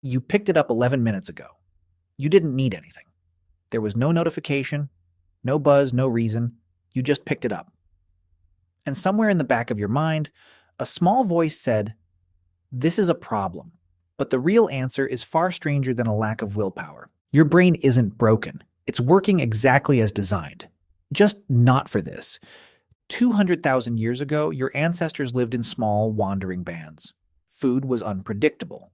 You picked it up 11 minutes ago. You didn't need anything. There was no notification, no buzz, no reason. You just picked it up. And somewhere in the back of your mind, a small voice said, "This is a problem." But the real answer is far stranger than a lack of willpower. Your brain isn't broken. It's working exactly as designed. Just not for this. 200,000 years ago, your ancestors lived in small, wandering bands. Food was unpredictable.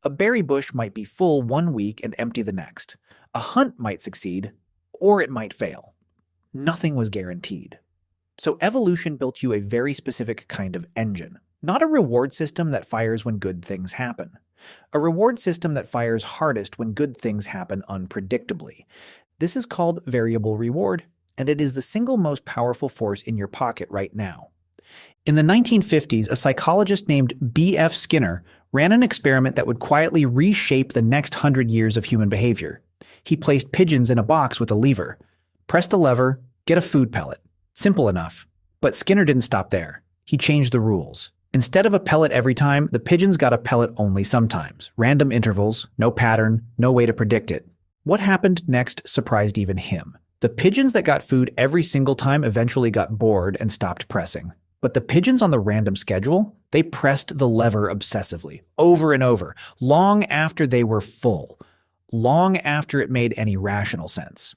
A berry bush might be full one week and empty the next. A hunt might succeed, or it might fail. Nothing was guaranteed. So evolution built you a very specific kind of engine, not a reward system that fires when good things happen. A reward system that fires hardest when good things happen unpredictably. This is called variable reward, and it is the single most powerful force in your pocket right now. In the 1950s, a psychologist named B.F. Skinner ran an experiment that would quietly reshape the next 100 years of human behavior. He placed pigeons in a box with a lever. Press the lever, get a food pellet. Simple enough. But Skinner didn't stop there. He changed the rules. Instead of a pellet every time, the pigeons got a pellet only sometimes. Random intervals, no pattern, no way to predict it. What happened next surprised even him. The pigeons that got food every single time eventually got bored and stopped pressing. But the pigeons on the random schedule, they pressed the lever obsessively, over and over, long after they were full, long after it made any rational sense.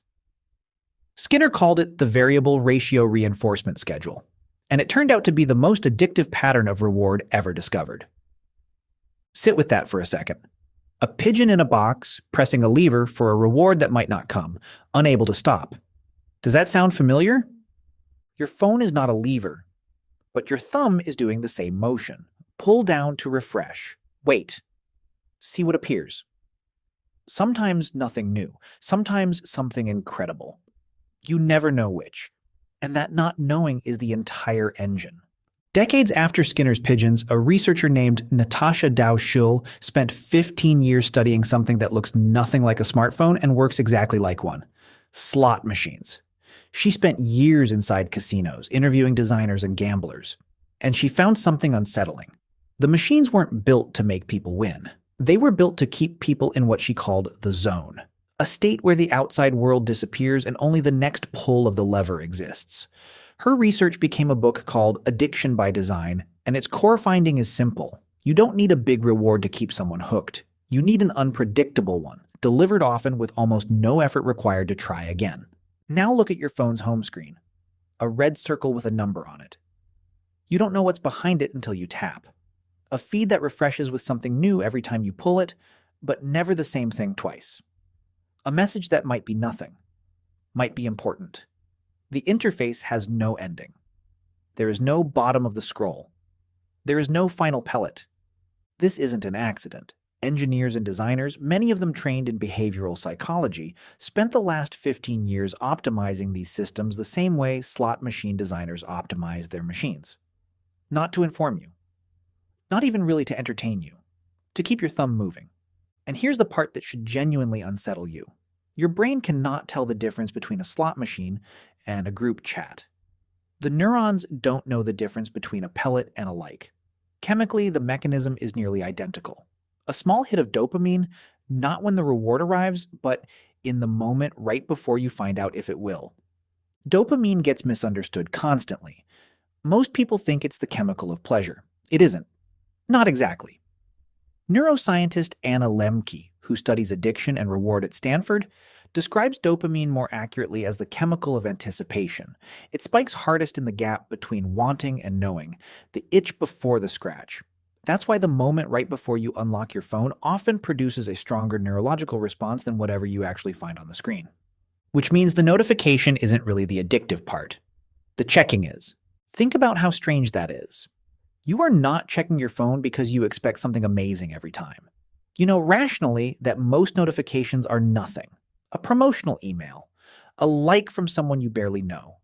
Skinner called it the variable ratio reinforcement schedule, and it turned out to be the most addictive pattern of reward ever discovered. Sit with that for a second. A pigeon in a box, pressing a lever for a reward that might not come, unable to stop. Does that sound familiar? Your phone is not a lever, but your thumb is doing the same motion. Pull down to refresh. Wait. See what appears. Sometimes nothing new, sometimes something incredible. You never know which. And that not knowing is the entire engine. Decades after Skinner's pigeons, a researcher named Natasha Schüll spent 15 years studying something that looks nothing like a smartphone and works exactly like one: slot machines. She spent years inside casinos, interviewing designers and gamblers. And she found something unsettling. The machines weren't built to make people win. They were built to keep people in what she called the zone. A state where the outside world disappears and only the next pull of the lever exists. Her research became a book called Addiction by Design, and its core finding is simple. You don't need a big reward to keep someone hooked. You need an unpredictable one, delivered often with almost no effort required to try again. Now look at your phone's home screen. A red circle with a number on it. You don't know what's behind it until you tap. A feed that refreshes with something new every time you pull it, but never the same thing twice. A message that might be nothing, might be important. The interface has no ending. There is no bottom of the scroll. There is no final pellet. This isn't an accident. Engineers and designers, many of them trained in behavioral psychology, spent the last 15 years optimizing these systems the same way slot machine designers optimize their machines. Not to inform you. Not even really to entertain you. To keep your thumb moving. And here's the part that should genuinely unsettle you. Your brain cannot tell the difference between a slot machine and a group chat. The neurons don't know the difference between a pellet and a like. Chemically, the mechanism is nearly identical. A small hit of dopamine, not when the reward arrives, but in the moment right before you find out if it will. Dopamine gets misunderstood constantly. Most people think it's the chemical of pleasure. It isn't. Not exactly. Neuroscientist Anna Lembke, who studies addiction and reward at Stanford, describes dopamine more accurately as the chemical of anticipation. It spikes hardest in the gap between wanting and knowing, the itch before the scratch. That's why the moment right before you unlock your phone often produces a stronger neurological response than whatever you actually find on the screen. Which means the notification isn't really the addictive part. The checking is. Think about how strange that is. You are not checking your phone because you expect something amazing every time. You know rationally that most notifications are nothing. A promotional email, a like from someone you barely know.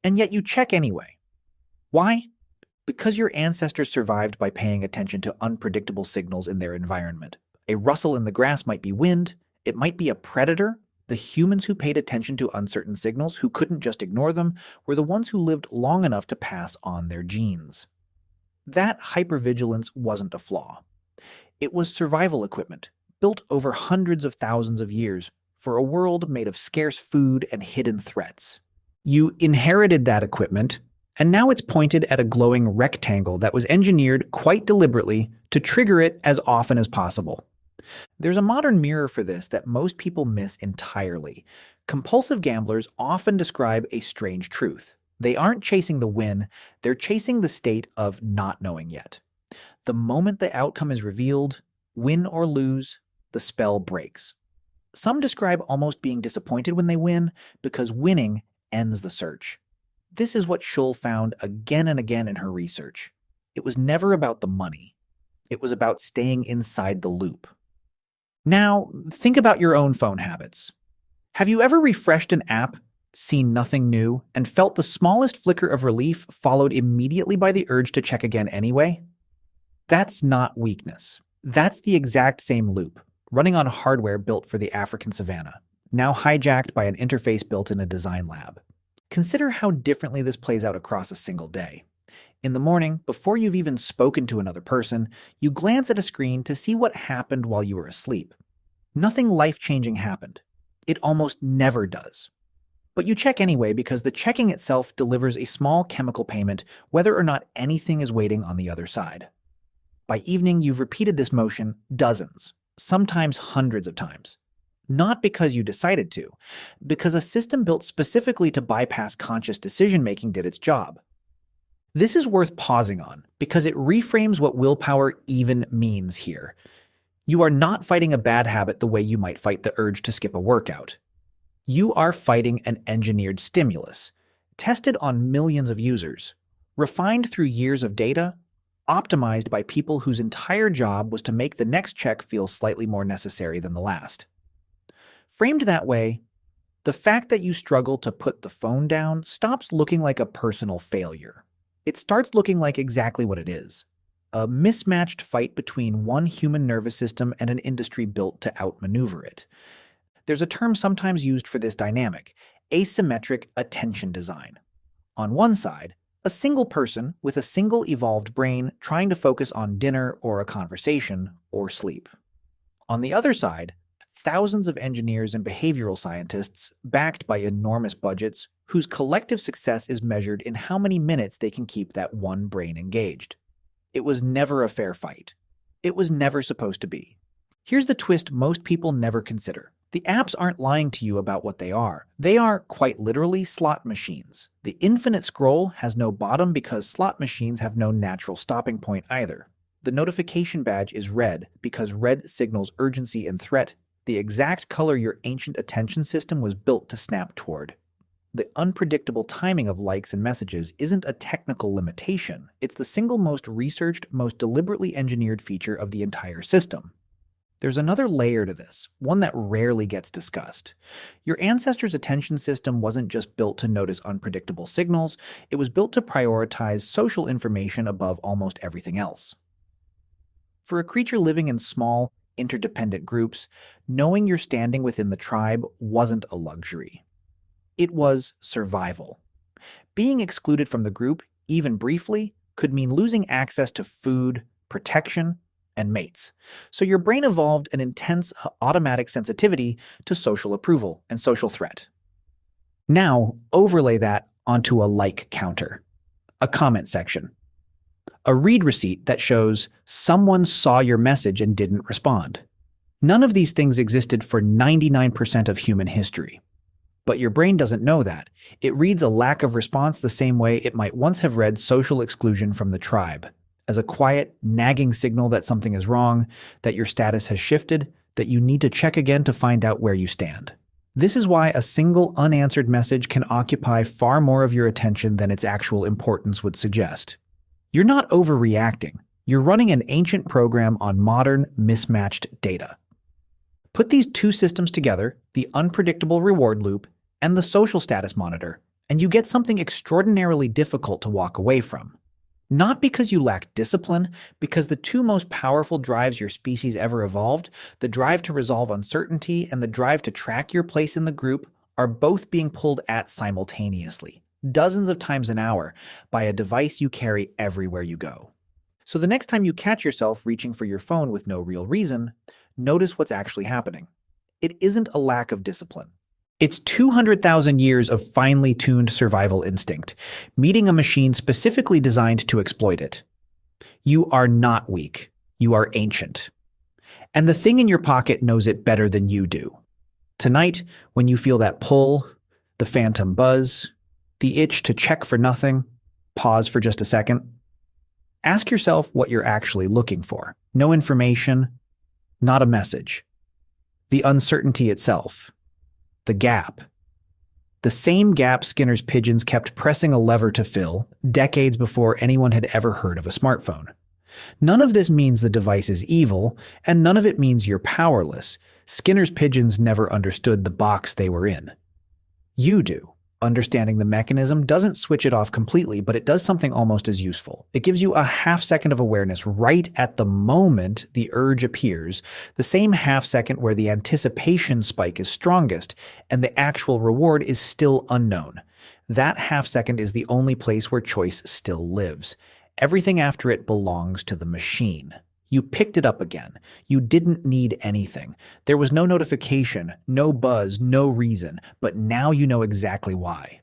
And yet you check anyway. Why? Because your ancestors survived by paying attention to unpredictable signals in their environment. A rustle in the grass might be wind, it might be a predator. The humans who paid attention to uncertain signals, who couldn't just ignore them, were the ones who lived long enough to pass on their genes. That hypervigilance wasn't a flaw. It was survival equipment, built over hundreds of thousands of years for a world made of scarce food and hidden threats. You inherited that equipment, and now it's pointed at a glowing rectangle that was engineered quite deliberately to trigger it as often as possible. There's a modern mirror for this that most people miss entirely. Compulsive gamblers often describe a strange truth. They aren't chasing the win, they're chasing the state of not knowing yet. The moment the outcome is revealed, win or lose, the spell breaks. Some describe almost being disappointed when they win because winning ends the search. This is what Schüll found again and again in her research. It was never about the money. It was about staying inside the loop. Now, think about your own phone habits. Have you ever refreshed an app, seen nothing new, and felt the smallest flicker of relief followed immediately by the urge to check again anyway? That's not weakness. That's the exact same loop, running on hardware built for the African savanna, now hijacked by an interface built in a design lab. Consider how differently this plays out across a single day. In the morning, before you've even spoken to another person, you glance at a screen to see what happened while you were asleep. Nothing life-changing happened. It almost never does. But you check anyway because the checking itself delivers a small chemical payment whether or not anything is waiting on the other side. By evening, you've repeated this motion dozens, sometimes hundreds of times. Not because you decided to, because a system built specifically to bypass conscious decision-making did its job. This is worth pausing on because it reframes what willpower even means here. You are not fighting a bad habit the way you might fight the urge to skip a workout. You are fighting an engineered stimulus, tested on millions of users, refined through years of data, optimized by people whose entire job was to make the next check feel slightly more necessary than the last. Framed that way, the fact that you struggle to put the phone down stops looking like a personal failure. It starts looking like exactly what it is: a mismatched fight between one human nervous system and an industry built to outmaneuver it. There's a term sometimes used for this dynamic: asymmetric attention design. On one side, a single person with a single evolved brain trying to focus on dinner or a conversation or sleep. On the other side, thousands of engineers and behavioral scientists backed by enormous budgets whose collective success is measured in how many minutes they can keep that one brain engaged. It was never a fair fight. It was never supposed to be. Here's the twist most people never consider. The apps aren't lying to you about what they are. They are, quite literally, slot machines. The infinite scroll has no bottom because slot machines have no natural stopping point either. The notification badge is red because red signals urgency and threat, the exact color your ancient attention system was built to snap toward. The unpredictable timing of likes and messages isn't a technical limitation. It's the single most researched, most deliberately engineered feature of the entire system. There's another layer to this, one that rarely gets discussed. Your ancestors' attention system wasn't just built to notice unpredictable signals, it was built to prioritize social information above almost everything else. For a creature living in small, interdependent groups, knowing you're standing within the tribe wasn't a luxury. It was survival. Being excluded from the group, even briefly, could mean losing access to food, protection, and mates. So your brain evolved an intense automatic sensitivity to social approval and social threat. Now, overlay that onto a like counter, a comment section, a read receipt that shows someone saw your message and didn't respond. None of these things existed for 99% of human history. But your brain doesn't know that. It reads a lack of response the same way it might once have read social exclusion from the tribe, as a quiet, nagging signal that something is wrong, that your status has shifted, that you need to check again to find out where you stand. This is why a single unanswered message can occupy far more of your attention than its actual importance would suggest. You're not overreacting. You're running an ancient program on modern, mismatched data. Put these two systems together, the unpredictable reward loop and the social status monitor, and you get something extraordinarily difficult to walk away from. Not because you lack discipline, because the two most powerful drives your species ever evolved, the drive to resolve uncertainty and the drive to track your place in the group, are both being pulled at simultaneously, dozens of times an hour, by a device you carry everywhere you go. So the next time you catch yourself reaching for your phone with no real reason, notice what's actually happening. It isn't a lack of discipline. It's 200,000 years of finely tuned survival instinct, meeting a machine specifically designed to exploit it. You are not weak. You are ancient. And the thing in your pocket knows it better than you do. Tonight, when you feel that pull, the phantom buzz, the itch to check for nothing, pause for just a second. Ask yourself what you're actually looking for. No information, not a message. The uncertainty itself. The gap. The same gap Skinner's pigeons kept pressing a lever to fill decades before anyone had ever heard of a smartphone. None of this means the device is evil, and none of it means you're powerless. Skinner's pigeons never understood the box they were in. You do. Understanding the mechanism doesn't switch it off completely, but it does something almost as useful. It gives you a half second of awareness right at the moment the urge appears, the same half second where the anticipation spike is strongest and the actual reward is still unknown. That half second is the only place where choice still lives. Everything after it belongs to the machine. You picked it up again. You didn't need anything. There was no notification, no buzz, no reason, but now you know exactly why.